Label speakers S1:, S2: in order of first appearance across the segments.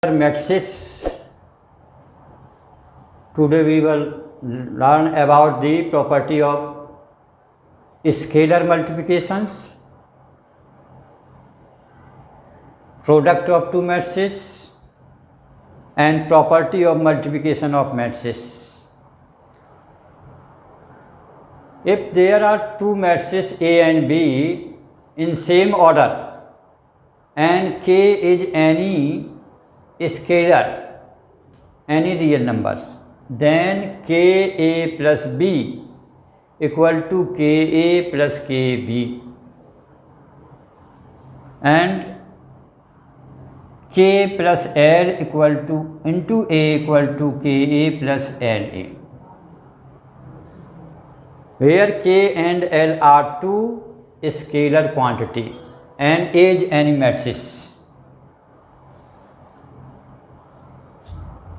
S1: Matrices. Today we will learn about the property of scalar multiplications, product of two matrices, and property of multiplication of matrices. If there are two matrices A and B in same order and K is any scalar, any real number, then Ka plus B equal to Ka plus Kb, and K plus L equal to into A equal to Ka plus La, where K and L are two scalar quantity and is any matrix.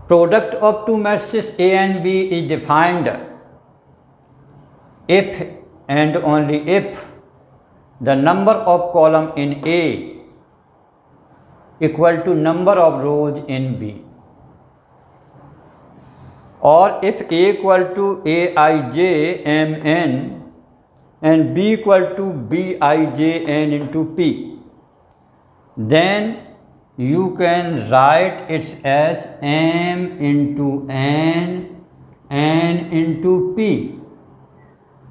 S1: Product of two matrices A and B is defined if and only if the number of column in A equal to number of rows in B, or if A equal to Aij Mn and B equal to Bij n into P, then you can write it as M into N into P.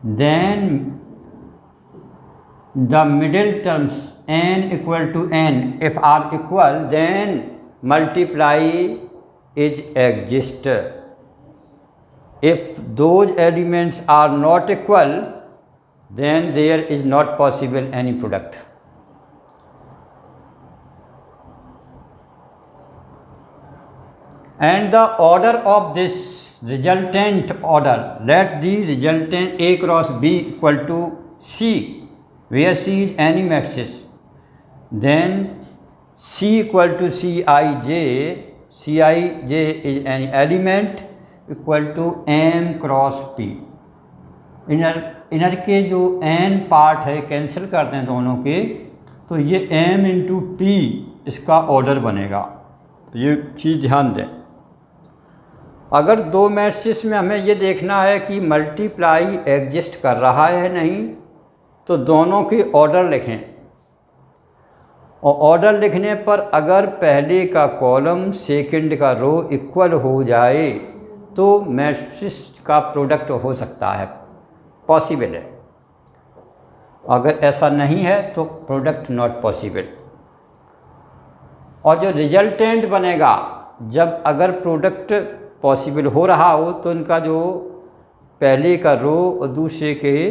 S1: Then the middle terms N equal to N, if are equal, then multiply is exist. If those elements are not equal, then there is not possible any product. And the order of this resultant order, let the resultant A cross B equal to C, where C is any matrix, then C equal to Cij, Cij is any element equal to M cross P. Inner के जो n part है cancel करते हैं दोनों के, तो ये m into P इसका ऑर्डर बनेगा। तो ये चीज़ ध्यान दें। अगर दो मैट्रिक्स में हमें ये देखना है कि मल्टीप्लाई एग्जिस्ट कर रहा है नहीं, तो दोनों की ऑर्डर लिखें, और ऑर्डर लिखने पर अगर पहले का कॉलम सेकंड का रो इक्वल हो जाए तो मैट्रिक्स का प्रोडक्ट हो सकता है, पॉसिबल है। अगर ऐसा नहीं है तो प्रोडक्ट नॉट पॉसिबल। और जो रिजल्टेंट बनेगा, जब अगर प्रोडक्ट पॉसिबल हो रहा हो तो इनका जो पहले का रो और दूसरे के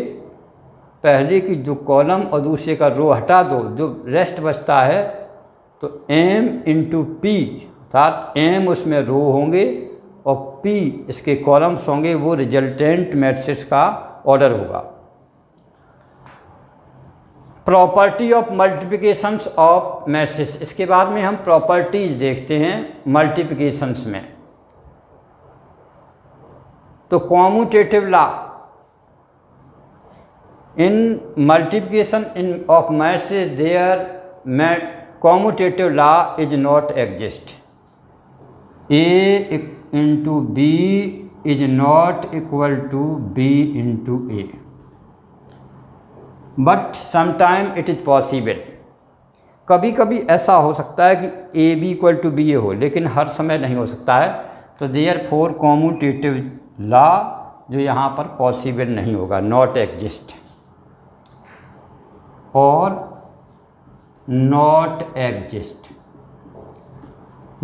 S1: पहले की जो कॉलम और दूसरे का रो हटा दो, जो रेस्ट बचता है, तो m इंटू पी, अर्थात m उसमें रो होंगे और p इसके कॉलम्स होंगे, वो रिजल्टेंट मैट्रिक्स का ऑर्डर होगा। Property of multiplications of matrix, इसके बाद में हम प्रॉपर्टीज देखते हैं मल्टीप्लिकेशंस में। तो commutative law in multiplication in of matrix, there commutative law is not exist. A into B is not equal to B into A, but sometime it is possible. कभी कभी ऐसा हो सकता है कि A B equal to B हो, लेकिन हर समय नहीं हो सकता है। तो देयर फोर कॉम्यूटेटिव लॉ जो यहाँ पर पॉसिबल नहीं होगा, नॉट एग्जिस्ट और नॉट एग्जिस्ट,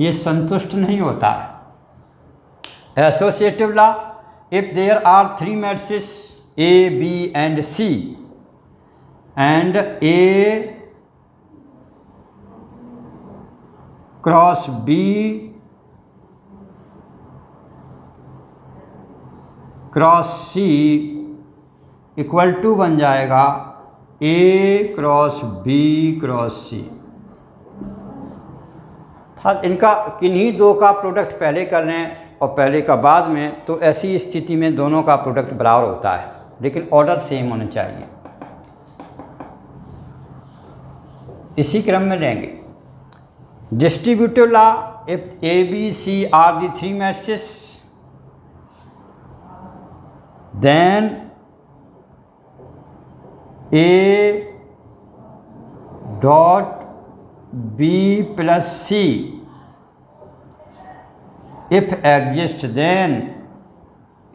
S1: ये संतुष्ट नहीं होता है। Associative law, if there are three matrices A B and C and A cross B cross C equal to बन जाएगा A cross B cross C। था इनका किन्हीं दो का प्रोडक्ट पहले कर लें और पहले का बाद में, तो ऐसी स्थिति में दोनों का प्रोडक्ट बराबर होता है, लेकिन ऑर्डर सेम होना चाहिए। इसी क्रम में लेंगे। Distributive law if A, B, C are the three matrices, then A dot B plus C, if exists, then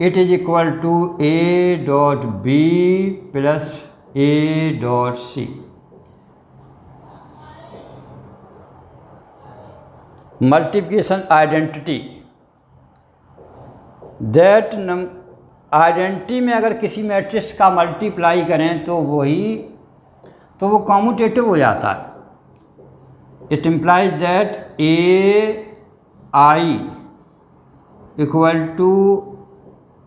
S1: it is equal to A dot B plus A dot C. Multiplication identity, that identity में अगर किसी matrix का multiply करें तो वो commutative हो जाता है। It implies that A I equal to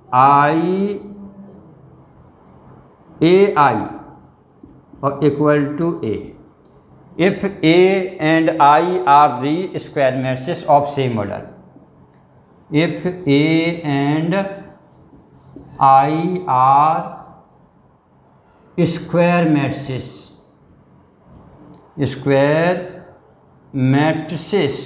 S1: I A I और equal to A if A and I are the square matrix of same order. If A and I are square matrices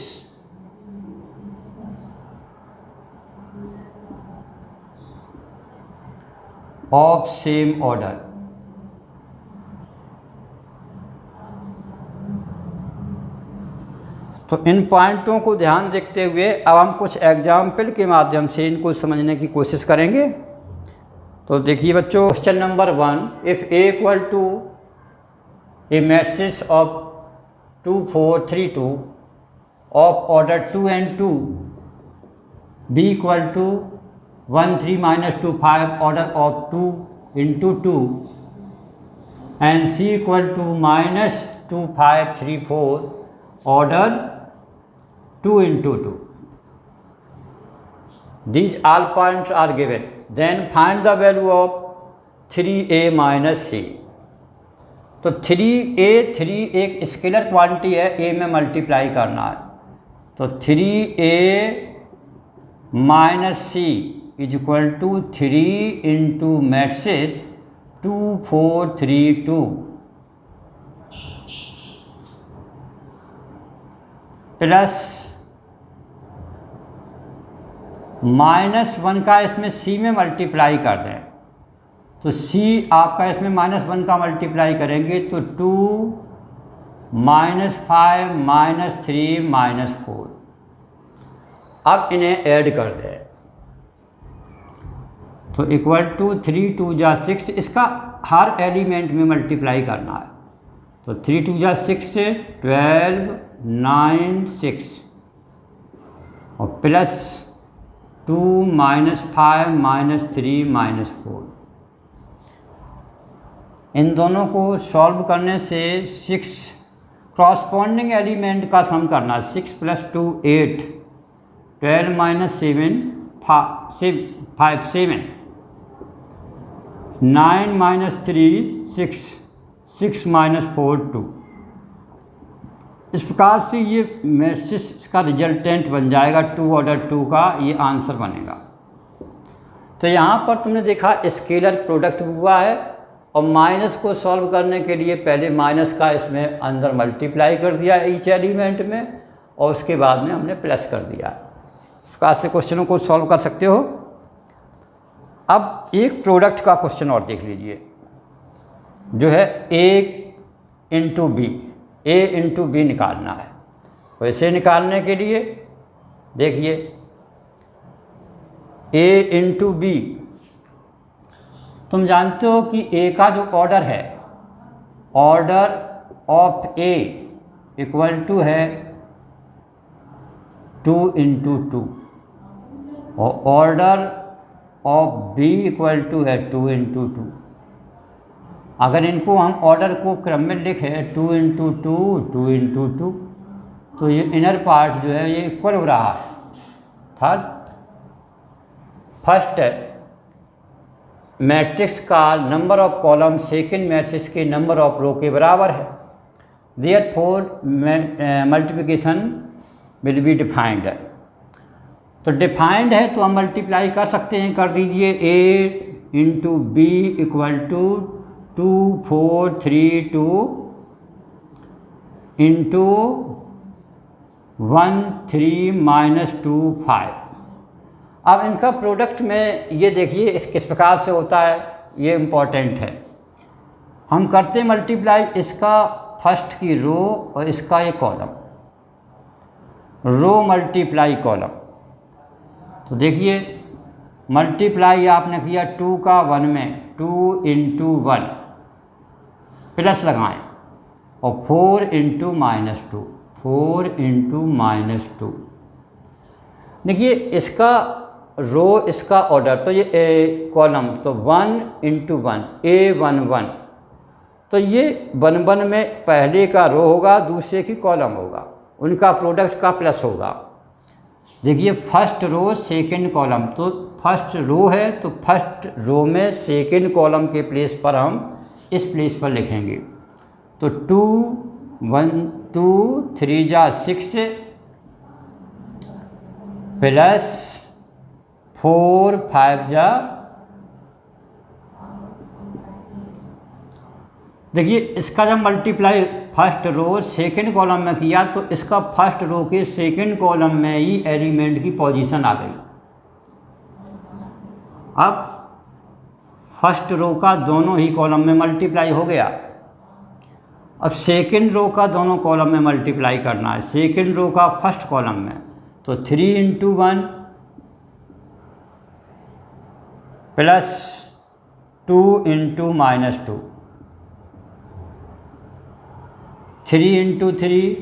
S1: of same order. तो इन पॉइंटों को ध्यान देखते हुए अब हम कुछ एग्जाम्पल के माध्यम से इनको समझने की कोशिश करेंगे। तो देखिए बच्चों, question number 1, if A equal to a matrix of 2 4 3 2 of order 2 and 2, B equal to 1 3 -2 5 order of 2 into 2 and c equal to -2 5 3 4 order 2 into 2. These all points are given. Then find the value of 3a minus c. तो 3 एक scalar quantity है, a में multiply करना है। तो 3a minus c is equal to 3 into matrix 2 4 3 2 plus -1 का इसमें c में मल्टीप्लाई कर दें। तो c आपका इसमें -1 का मल्टीप्लाई करेंगे तो 2 -5 -3 -4। अब इन्हें ऐड कर दें तो इक्वल टू 3 2 जा 6, इसका हर एलिमेंट में मल्टीप्लाई करना है। तो 3 2 जा 6 से 12 9 6 और प्लस 2 -5 -3 -4। इन दोनों को सॉल्व करने से 6 क्रॉसपॉन्डिंग एलिमेंट का सम करना। 6 + 2 8 12 - 7 5 7 9 - 3 6 6 - 4 2। इस प्रकार से ये मैट्रिक्स का रिजल्टेंट बन जाएगा 2 ऑर्डर 2 का, ये आंसर बनेगा। तो यहाँ पर तुमने देखा स्केलर प्रोडक्ट हुआ है और माइनस को सॉल्व करने के लिए पहले माइनस का इसमें अंदर मल्टीप्लाई कर दिया ईच एलिमेंट में और उसके बाद में हमने प्लस कर दिया। इस प्रकार से क्वेश्चनों को सॉल्व कर सकते हो। अब एक प्रोडक्ट का क्वेश्चन और देख लीजिए जो है a into B, a into B निकालना है। वैसे निकालने के लिए देखिए a इंटू बी, तुम जानते हो कि a का जो ऑर्डर है, order of a equal to है 2 × 2 और order of b equal to है 2 × 2। अगर इनको हम ऑर्डर को क्रम में लिखें 2 × 2 2 × 2 तो ये इनर पार्ट जो है ये इक्वल हो रहा है। फर्स्ट मैट्रिक्स का number of column second matrix के नंबर ऑफ रो के बराबर है। Therefore multiplication will be defined. तो डिफाइंड है तो हम मल्टीप्लाई कर सकते हैं, कर दीजिए a into B equal to 2 4 3 2 into 1 3 -2 5। अब इनका प्रोडक्ट में ये देखिए इस किस प्रकार से होता है, ये इम्पॉर्टेंट है। हम करते हैं मल्टीप्लाई इसका फर्स्ट की रो और इसका ये कॉलम, रो मल्टीप्लाई कॉलम। तो देखिए मल्टीप्लाई आपने किया 2 का 1 में, 2 × 1 प्लस लगाएं और 4 × -2, 4 × -2। देखिए इसका रो इसका ऑर्डर, तो ये कॉलम तो 1 × 1 A11, तो ये 1 1 में पहले का रो होगा, दूसरे की कॉलम होगा, उनका प्रोडक्ट का प्लस होगा। देखिए फर्स्ट रो सेकंड कॉलम, तो फर्स्ट रो है तो फर्स्ट रो में सेकंड कॉलम के प्लेस पर हम इस प्लेस पर लिखेंगे। तो 2 1 2 3 जा 6 प्लस 4 5 जा, देखिए इसका जब multiply first row second column में किया तो इसका फर्स्ट रो के सेकंड कॉलम में ही एलिमेंट की पोजीशन आ गई। अब फर्स्ट रो का दोनों ही कॉलम में मल्टीप्लाई हो गया। अब सेकंड रो का दोनों कॉलम में मल्टीप्लाई करना है, सेकंड रो का फर्स्ट कॉलम में, तो 3 × 1 प्लस 2 × -2, 3 × 3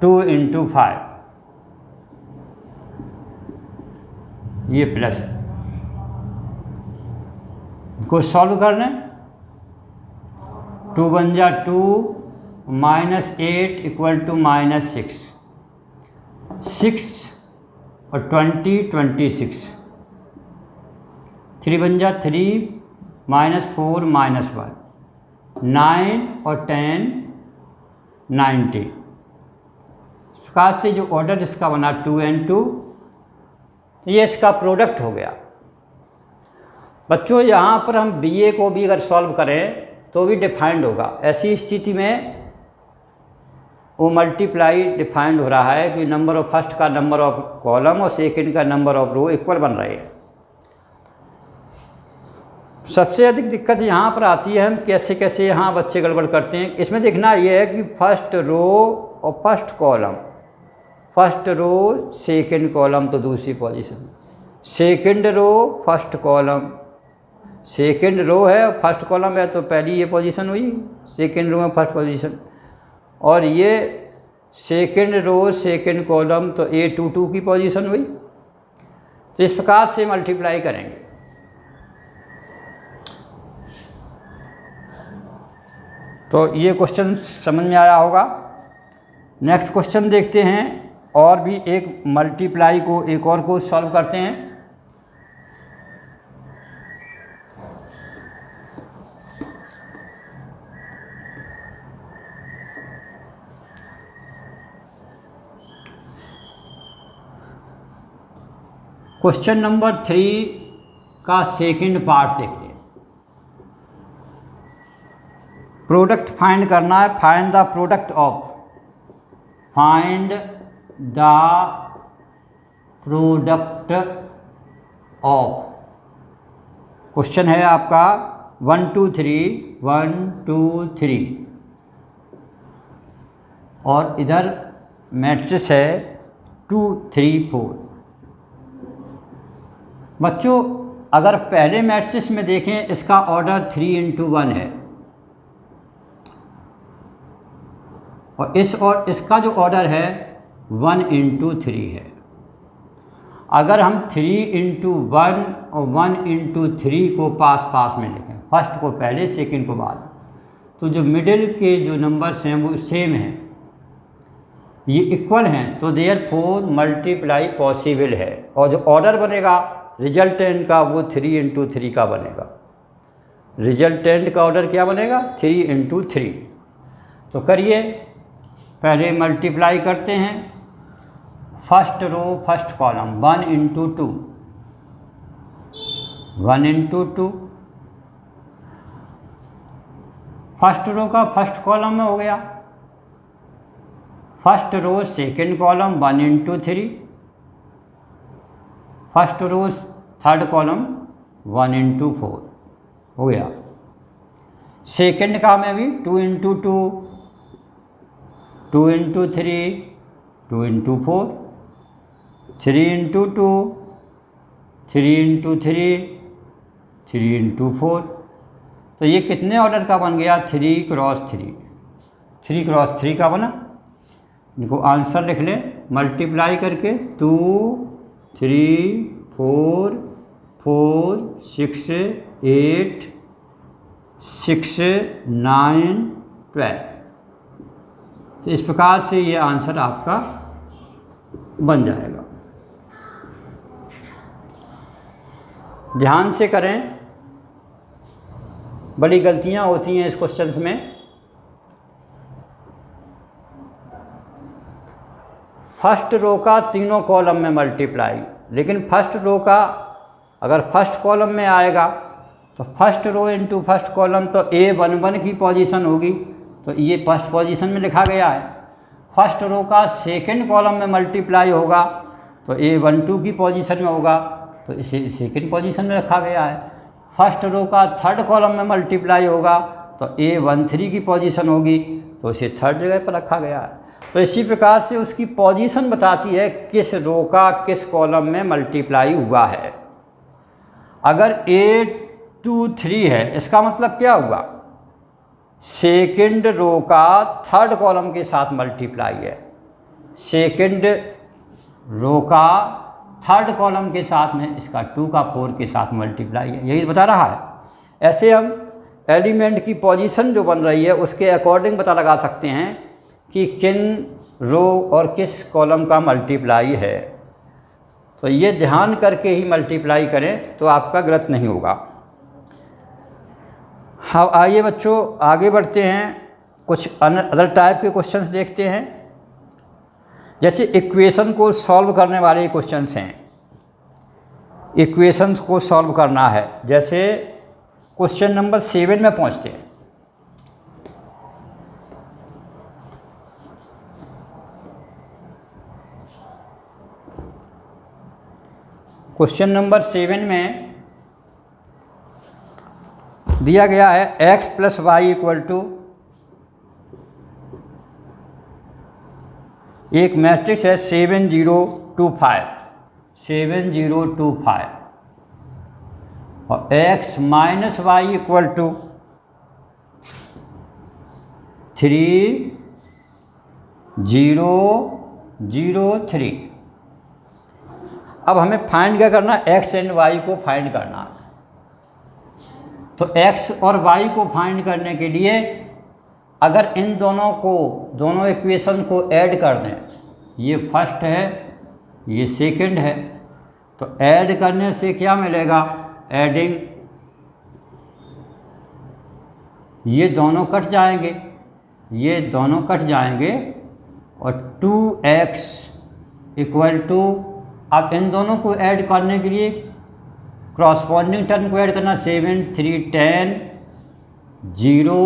S1: 2 × 5, ये प्लस है। को सॉल्व करना है, 2 1 जा 2 -8 = -6, 6 और 20 26, 3 1 जा 3 -4 -1, 9 और 10 90। इस प्रकार से जो ऑर्डर इसका बना 2 and 2, ये इसका प्रोडक्ट हो गया। बच्चों यहाँ पर हम BA को भी अगर सॉल्व करें तो भी डिफाइंड होगा। ऐसी स्थिति में वो मल्टीप्लाई डिफाइंड हो रहा है कि नंबर ऑफ फर्स्ट का नंबर ऑफ कॉलम और सेकंड का नंबर ऑफ रो इक्वल बन रहे हैं। सबसे अधिक दिक्कत यहाँ पर आती है, हम कैसे कैसे यहाँ बच्चे गड़बड़ करते हैं। इसमें देखना ये है कि फर्स्ट रो और first column, first row second column तो दूसरी position, second row first column, second row है और फर्स्ट कॉलम है तो पहली ये पोजीशन हुई, सेकंड रो में फर्स्ट पोजीशन, और ये सेकंड रो सेकंड कॉलम तो A22 की पोजीशन हुई। तो इस प्रकार से मल्टीप्लाई करेंगे। तो ये क्वेश्चन समझ में आया होगा। नेक्स्ट क्वेश्चन देखते हैं, और भी एक मल्टीप्लाई को एक और को सॉल्व करते हैं। क्वेश्चन नंबर 3 का सेकंड पार्ट देखते हैं। प्रोडक्ट फाइंड करना है, find the product of, find the product of. Question है आपका 1 2 3 1 2 3 और इधर मैट्रिक्स है 2 3 4। बच्चों अगर पहले मैट्रिक्स में देखें इसका ऑर्डर 3 × 1 है और इसका जो ऑर्डर है 1 × 3 है। अगर हम 3 × 1 और 1 × 3 को पास पास में लिखें, फर्स्ट को पहले सेकंड को बाद, तो जो मिडिल के जो नंबर्स हैं वो सेम हैं, ये इक्वल हैं, तो देयरफॉर मल्टीप्लाई पॉसिबल है। और जो ऑर्डर बनेगा रिजल्टेंट का वो 3 × 3 का बनेगा। रिजल्टेंट का ऑर्डर क्या बनेगा? 3 × 3। तो करिए, पहले मल्टीप्लाई करते हैं। First row first column 1 × 2, 1 × 2, first row का फर्स्ट कॉलम में हो गया। First row second column 1 into 3, first row third column 1 into 4 हो गया। सेकेंड का में भी 2 into 2, 2 into 3, 2 into 4, 3 into 2, 3 into 3, 3 into 4। तो ये कितने ऑर्डर का बन गया? 3 क्रॉस 3, 3 क्रॉस 3 का बना। इनको आंसर लिख लें मल्टीप्लाई करके, 2, 3, 4, 4, 6, 8, 6, 9, 12। तो इस प्रकार से ये आंसर आपका बन जाएगा। ध्यान से करें, बड़ी गलतियां होती हैं इस क्वेश्चंस में। फर्स्ट रो का तीनों कॉलम में मल्टीप्लाई, लेकिन फर्स्ट रो का अगर फर्स्ट कॉलम में आएगा तो first row into first column, तो A11 की पोजीशन होगी, तो ये फर्स्ट पोजीशन में लिखा गया है। फर्स्ट रो का सेकंड कॉलम में मल्टीप्लाई होगा तो A12 की पोजीशन में होगा, तो इसे सेकंड पोजीशन में रखा गया है। फर्स्ट रो का थर्ड कॉलम में मल्टीप्लाई होगा तो A13 की पोजीशन होगी, तो इसे थर्ड जगह पर रखा गया है। तो इसी प्रकार से उसकी पोजीशन बताती है किस रो का किस कॉलम में मल्टीप्लाई हुआ है। अगर A23 है, इसका मतलब क्या हुआ? सेकंड रो का थर्ड कॉलम के साथ मल्टीप्लाई है, सेकंड रो का थर्ड कॉलम के साथ में इसका 2 का 4 के साथ मल्टीप्लाई है, यही बता रहा है। ऐसे हम एलिमेंट की पोजीशन जो बन रही है उसके अकॉर्डिंग पता लगा सकते हैं कि किन रो और किस कॉलम का मल्टीप्लाई है। तो ये ध्यान करके ही मल्टीप्लाई करें तो आपका गलत नहीं होगा। हाँ, आइए बच्चों आगे बढ़ते हैं, कुछ अदर टाइप के क्वेश्चंस देखते हैं। जैसे इक्वेशन को सॉल्व करने वाले क्वेश्चंस हैं, इक्वेशंस को सॉल्व करना है। जैसे क्वेश्चन नंबर 7 में पहुंचते हैं। क्वेश्चन नंबर 7 में दिया गया है x plus Y equal to, एक मैट्रिक्स है 7 0 2 5, 7 0 2 5, और x minus Y equal to 3 0 0 3। अब हमें फाइंड क्या करना है? x एंड y को फाइंड करना है। तो x और y को फाइंड करने के लिए अगर इन दोनों इक्वेशन को ऐड कर दें, ये फर्स्ट है ये सेकंड है, तो ऐड करने से क्या मिलेगा? एडिंग, ये दोनों कट जाएंगे, ये दोनों कट जाएंगे, और 2x इक्वल टू, अब इन दोनों को ऐड करने के लिए क्रॉसपॉन्डिंग टर्म को ऐड करना, 7 3 10 0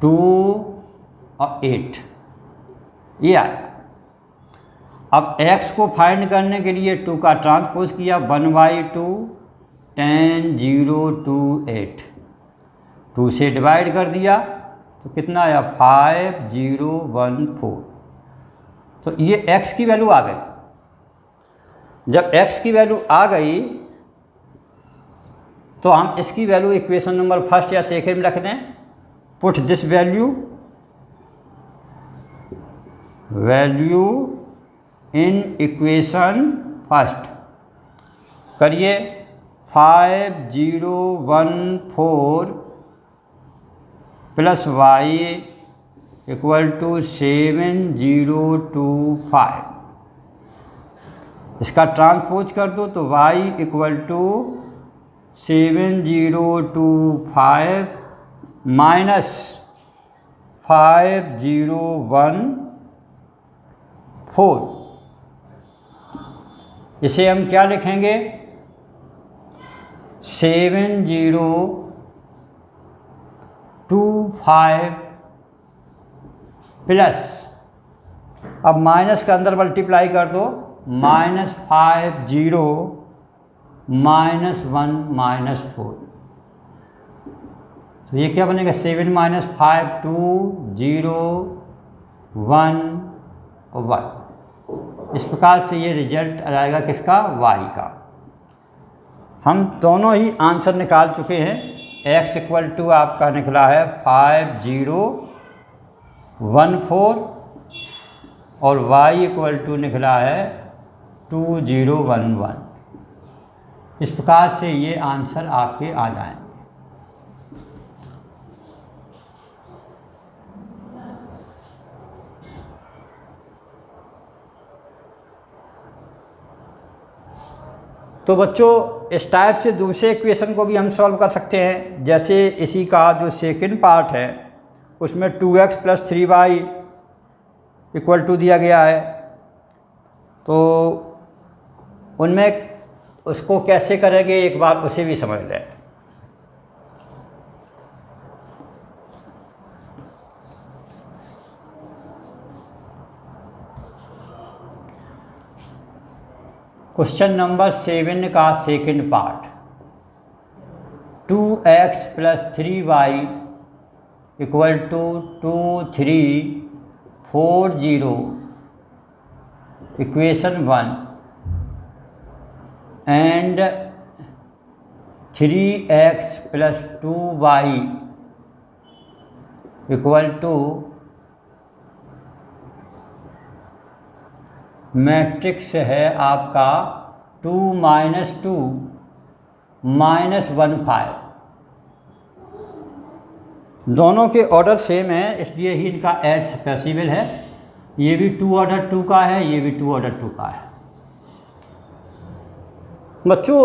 S1: 2 और 8, ये आया। अब x को फाइंड करने के लिए 2 का ट्रांसपोज किया, 1/2 10 0 2 8, 2 से डिवाइड कर दिया तो कितना आया? 5 0 1 4। तो ये x की वैल्यू आ गई। जब x की वैल्यू आ गई तो हम इसकी वैल्यू इक्वेशन नंबर फर्स्ट या सेकेंड में रख दें। Put this value in equation first, करिए 5 0 1 4 प्लस y इक्वल टू 7 0 2 5। इसका ट्रांसपोज कर दो तो y इक्वल टू 7 0 2 5 माइनस 5 0 1 4। इसे हम क्या लिखेंगे? 7 0 2 5 प्लस, अब माइनस के अंदर मल्टीप्लाई कर दो, -50 -1 -4, तो ये क्या बनेगा 7 - 5 2 0 1 और 1। इस प्रकार से ये रिजल्ट आ जाएगा किसका, y का। हम दोनों ही आंसर निकाल चुके हैं। x = आपका निकला है 5014 और y = निकला है 2011। इस प्रकार से ये आंसर आपके आ जाएंगे। तो बच्चों इस टाइप से दूसरे इक्वेशन को भी हम सॉल्व कर सकते हैं। जैसे इसी का जो सेकंड पार्ट है उसमें 2x + 3y = दिया गया है, तो उनमें उसको कैसे करेंगे एक बार उसे भी समझ लें। क्वेश्चन नंबर 7 का second part, 2x + 3y = 2340 equation 1 and 3x + 2y = matrix है आपका 2 - 2 -1 5। दोनों के ऑर्डर सेम है, इसलिए ही इनका एड्स पॉसिबल है। ये भी 2 ऑर्डर 2 का है, ये भी 2 ऑर्डर 2 का है। बच्चों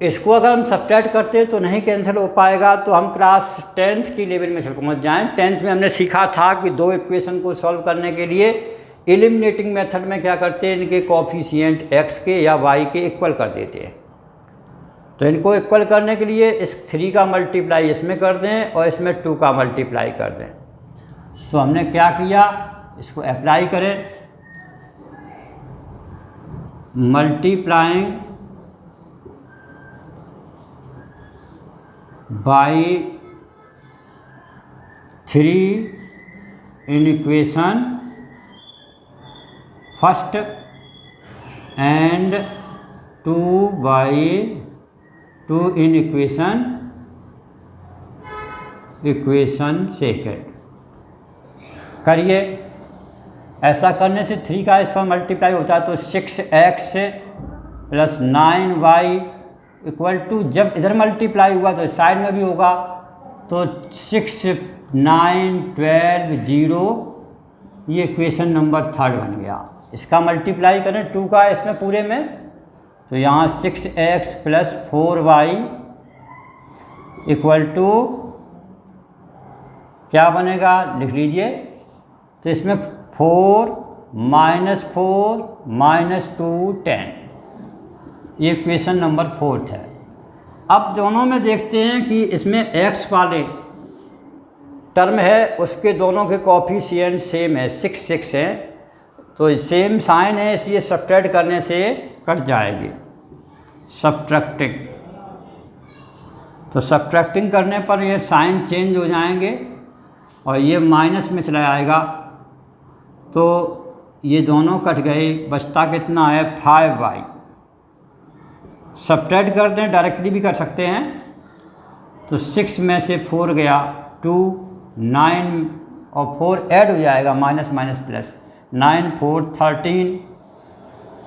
S1: इसको अगर हम सब्ट्रैक्ट करते तो नहीं कैंसिल हो पाएगा, तो हम क्लास 10th की लेवल में पहुँच जाएँ। 10th में हमने सीखा था कि दो इक्वेशन को सॉल्व करने के लिए एलिमिनेटिंग मेथड में क्या करते हैं, इनके कोफिशिएंट x के या y के इक्वल कर देते हैं। तो इनको इक्वल करने के लिए इस 3 का मल्टीप्लाई इसमें कर दें और इसमें 2 का मल्टीप्लाई कर दें। तो हमने क्या किया, इसको अप्लाई करें, multiplying by 3 in equation first and 2/2 in equation second. करिए, ऐसा करने से 3 का इस पर मल्टीप्लाई होता है तो 6x + 9y = जब इधर मल्टीप्लाई हुआ तो साइड में भी होगा, तो 6 9 12 0, ये इक्वेशन नंबर 3 बन गया। इसका मल्टीप्लाई करें 2 का इसमें पूरे में, तो यहाँ 6x + 4y = क्या बनेगा, लिख लीजिए। तो इसमें 4 - 4 - 2 10, ये इक्वेशन नंबर 4 है। अब दोनों में देखते हैं कि इसमें x वाले टर्म है उसके दोनों के कोफिशिएंट सेम है, 6 6 है, तो सेम साइन है, इसलिए सब्ट्रैक्ट करने से कट जाएगी। सब्ट्रैक्टिंग, तो सब्ट्रैक्टिंग करने पर ये साइन चेंज हो जाएंगे और ये माइनस में चला जाएगा, तो ये दोनों कट गए, बचता कितना है 5y। सब्ट्रैक्ट कर दें, डायरेक्टली भी कर सकते हैं, तो 6 में से 4 गया, 2 9 और 4 ऐड हो जाएगा, माइनस माइनस प्लस, 9 4 13।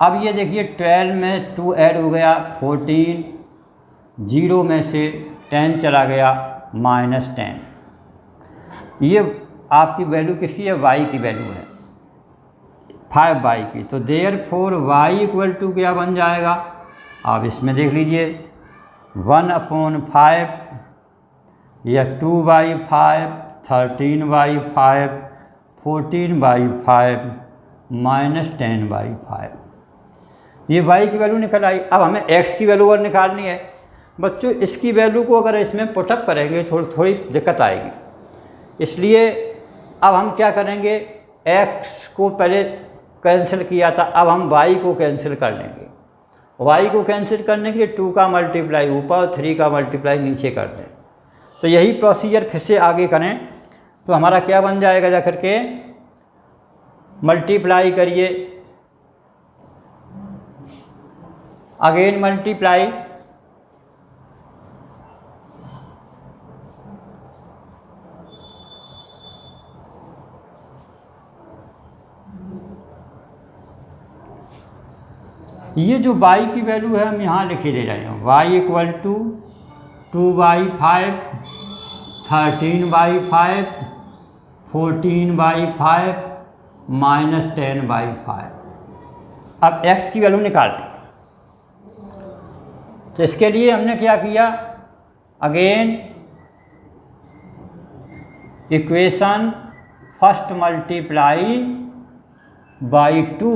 S1: अब ये देखिए 12 में 2 ऐड हो गया, 14, 0 में से 10 चला गया, -10। ये आपकी वैल्यू किसकी है, y की वैल्यू है, 5y की। तो देयरफॉर y = क्या बन जाएगा, आप इसमें देख लीजिए, 1/5 या 2/5, 13/5, 14/5, -10/5। ये y की वैल्यू निकल आई। अब हमें x की वैल्यू और निकालनी है। बच्चों इसकी वैल्यू को अगर इसमें पुटअप करेंगे थोड़ी दिक्कत आएगी, इसलिए अब हम क्या करेंगे, x को पहले कैंसिल किया था, अब हम y को कैंसिल कर लेंगे। y को कैंसिल करने के लिए 2 का मल्टीप्लाई ऊपर और 3 का मल्टीप्लाई नीचे कर दें। तो यही प्रोसीजर फिर से आगे करें तो हमारा क्या बन जाएगा, जा करके मल्टीप्लाई करिए, अगेन मल्टीप्लाई, ये जो y की वैल्यू है हम यहाँ लिखे दे रहे हैं, y इक्वल टू 2/5, 13/5, 14/5 माइनस 10/5। अब x की वैल्यू निकाल लें। तो इसके लिए हमने क्या किया, again equation first multiply by 2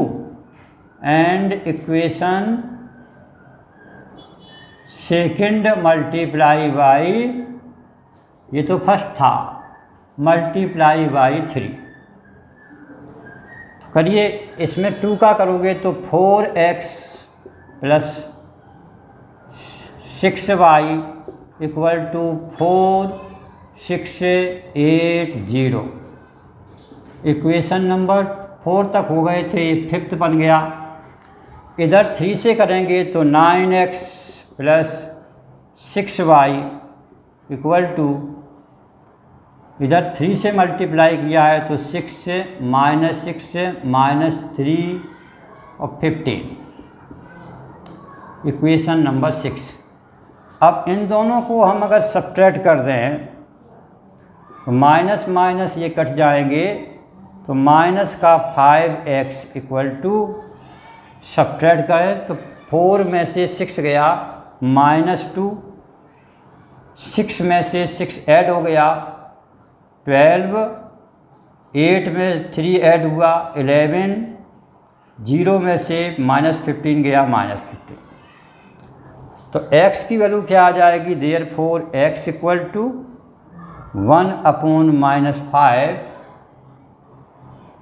S1: and equation second multiply by, ये तो फर्स्ट था, मल्टीप्लाई बाई 3। करिए, इसमें 2 का करोगे तो 4x plus 6y equal to 4, 6, 8, 0। Equation number 4 तक हो गए थे, ये 5th बन गया। इधर 3 से करेंगे तो 9x plus 6y equal to, इधर 3 से मल्टीप्लाई किया है तो 6 से -3 और 15, इक्वेशन नंबर 6। अब इन दोनों को हम अगर सब्ट्रैक्ट कर दें तो माइनस माइनस ये कट जाएंगे, तो माइनस का 5x इक्वल टू, सब्ट्रैक्ट करें तो 4 में से 6 गया -2, 6 में से 6 ऐड हो गया 12, 8 में 3 ऐड हुआ 11, 0 में से -15 गया -15। तो x की वैल्यू क्या आ जाएगी, देयरफॉर x इक्वल टू 1/-5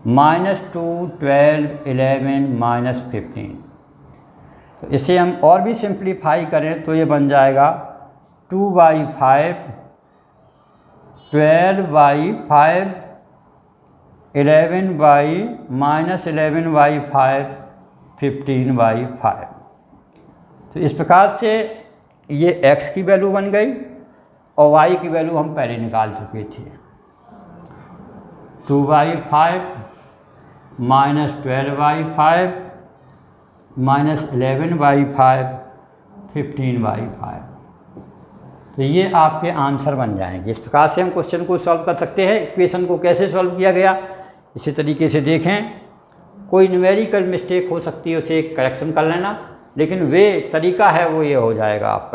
S1: -2, 12, 11, -15। तो इसे हम और भी सिंप्लीफाई करें तो ये बन जाएगा 2/5, 12/5, 11/-11/5, 15/5। तो इस प्रकार से ये x की वैल्यू बन गई और y की वैल्यू हम पहले निकाल चुके थे। 2/5 -12/5 -11/5 15/5। तो ये आपके आंसर बन जाएंगे। इस प्रकार से हम क्वेश्चन को सॉल्व कर सकते हैं। इक्वेशन को कैसे सॉल्व किया गया इसी तरीके से देखें। कोई न्यूमेरिकल मिस्टेक हो सकती है, उसे करेक्शन कर लेना, लेकिन वे तरीका है वो ये हो जाएगा आपका।